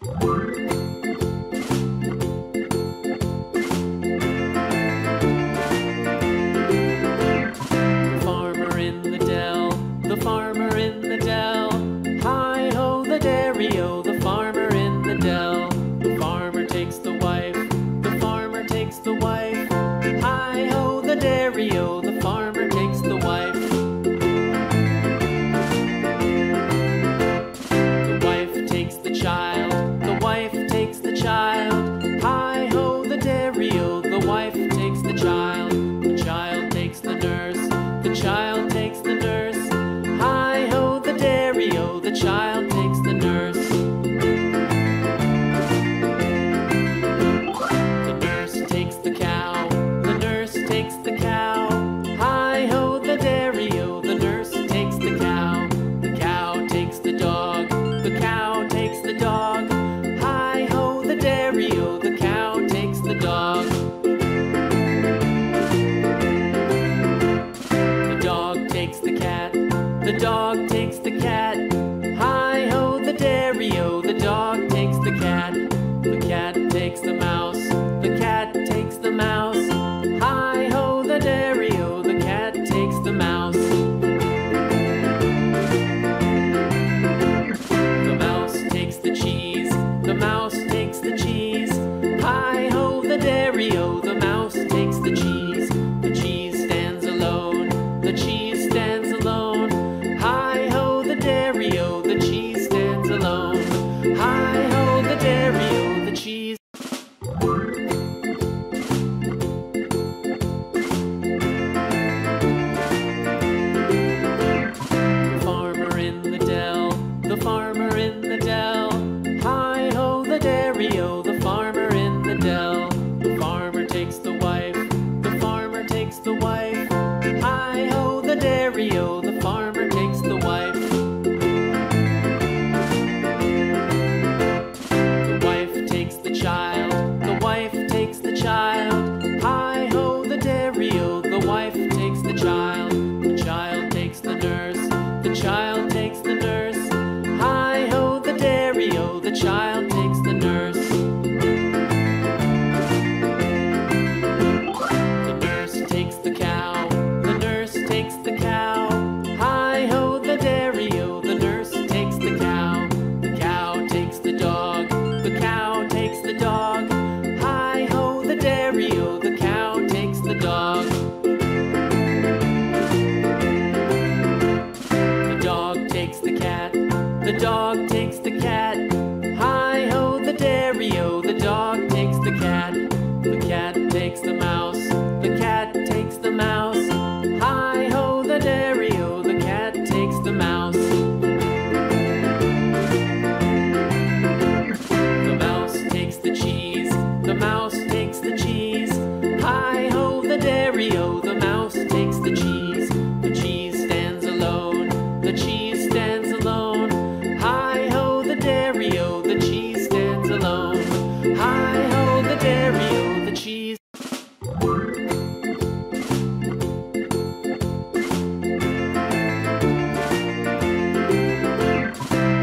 Farmer in the dell, the farmer in the dell. Hi-ho the dairy-o, the farmer in the dell. The farmer takes the wife, the farmer takes the wife. Hi-ho the dairy-o, the farmer takes the wife. The wife takes the child, the wife takes the child. Hi-ho the dairy-o, the wife takes the child. The child takes the nurse, the child takes the nurse. Hi-ho the dairy-o, the child takes the nurse. The nurse takes the cow, the nurse takes the cow. Hi-ho the dairy-o, the nurse takes the cow. The cow takes the dog, the cow takes the dog. Hi-ho the dairy-o, the cow takes the dog. The dog takes the cat, the dog takes the cat. Hi-ho the dairy-o, the dog takes the cat. The cat takes the mouse, the cat takes the mouse. Hi-ho the dairy-o, the cat takes the mouse. The mouse takes the cheese, the mouse takes the cheese. Hi-ho the dairy-o, the mouse takes the cheese. The cheese stands alone, the cheese stands alone. Hi-ho the dairy-o, the cheese stands alone. Hi-ho the dairy-o, the cheese. The farmer in the dell, the farmer in the dell. Hi-ho the dairy-o, the farmer in the dell. The farmer takes the wife, the farmer takes the wife. Hi-ho the dairy-o, the farmer takes the wife. The wife takes the child, the wife takes the child. Hi-ho the dairy-o, the wife takes the child. The child takes the nurse, the child takes the nurse. Hi-ho the dairy-o, the child takes the nurse. The nurse takes the cow, the nurse takes the cow. Hi-ho the dairy-o, the nurse takes the cow. The cow takes the dog, the cow takes the dog. Hi-ho the dairy-o, the cow takes the dog. The dog takes the cat, the dog takes the cat. Hi-ho the dairy-o, the dog takes the cat. The cat takes the mouse, the cat takes the mouse. Hi-ho the dairy-o, the cat takes the mouse. The mouse takes the cheese, the mouse takes the cheese. Hi-ho the dairy-o, the mouse takes the cheese. The cheese stands alone, the cheese stands alone. Hi-ho the dairy-o, the cheese stands alone. Hi-ho the dairy-o, the cheese.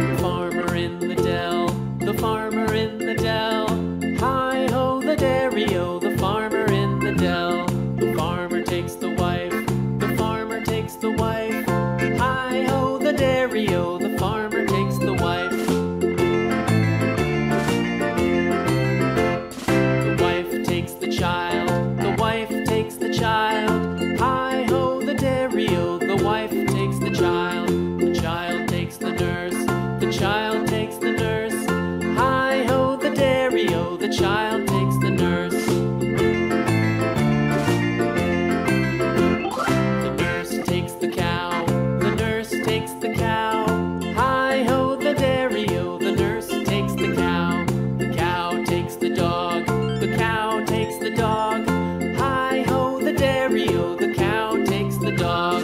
The farmer in the dell, the farmer in the dell. Hi-ho the dairy-o, the farmer in the dell. The farmer takes the wife, the farmer takes the wife. Hi-ho the dairy-o, the farmer takes the wife. The wife takes the child, the wife takes the child. Hi-ho the dairy-o, the wife takes the child. The child takes the nurse, the child takes the nurse. Hi-ho the dairy-o, the child takes the nurse. The nurse takes the cow, the nurse takes the cow. Hi-ho the dairy-o, the nurse takes the cow. The cow takes the dog, the cow takes the dog. Hi-ho the dairy-o, the cow takes the dog.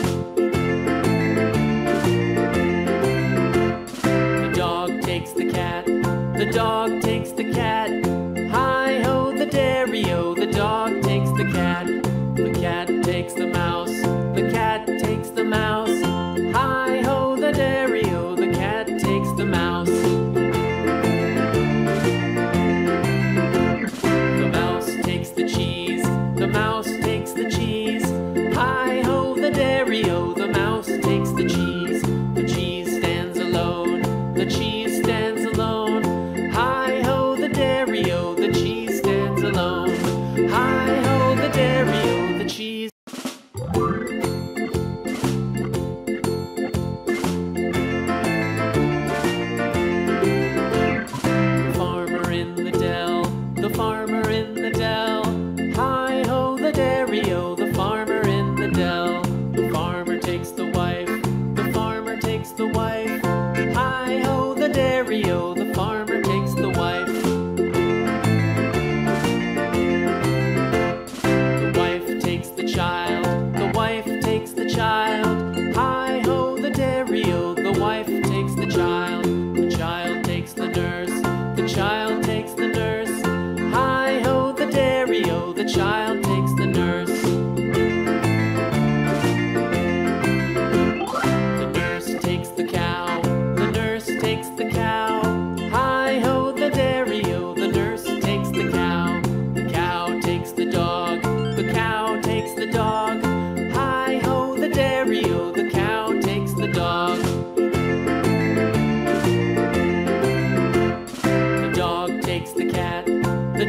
The dog takes the cat, the dog takes the cat. Hi-ho the dairy-o, the dog takes the cat. The cat takes the mouse, the cat takes the mouse. Hi-ho the dairy-o, the cat takes the mouse.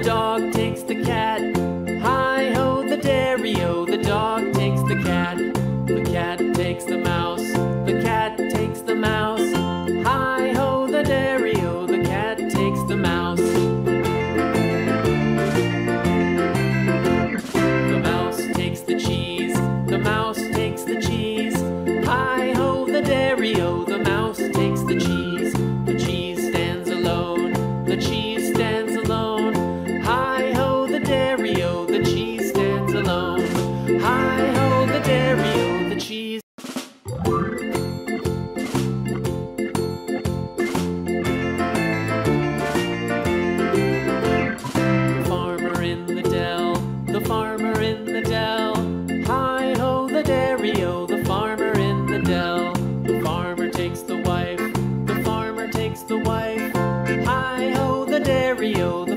dog takes the cat. Hi-ho, the dairy-o, the dog takes the cat. The cat takes the mouse, the cat takes the mouse. Hi-ho, the dairy-o, the cat takes the mouse. The mouse takes the cheese, the mouse takes the cheese. Hi-ho, the dairy-o, the mouse takes the cheese. The cheese stands alone, the cheese stands alone. Hi-ho, the dairy-o, the cheese stands alone. Hi-ho, the dairy-o, the cheese. The farmer in the dell, the farmer in the dell. Hi-ho, the dairy-o, the farmer in the dell. The farmer takes the wife, the farmer takes the wife. Hi-ho, the dairy-o, the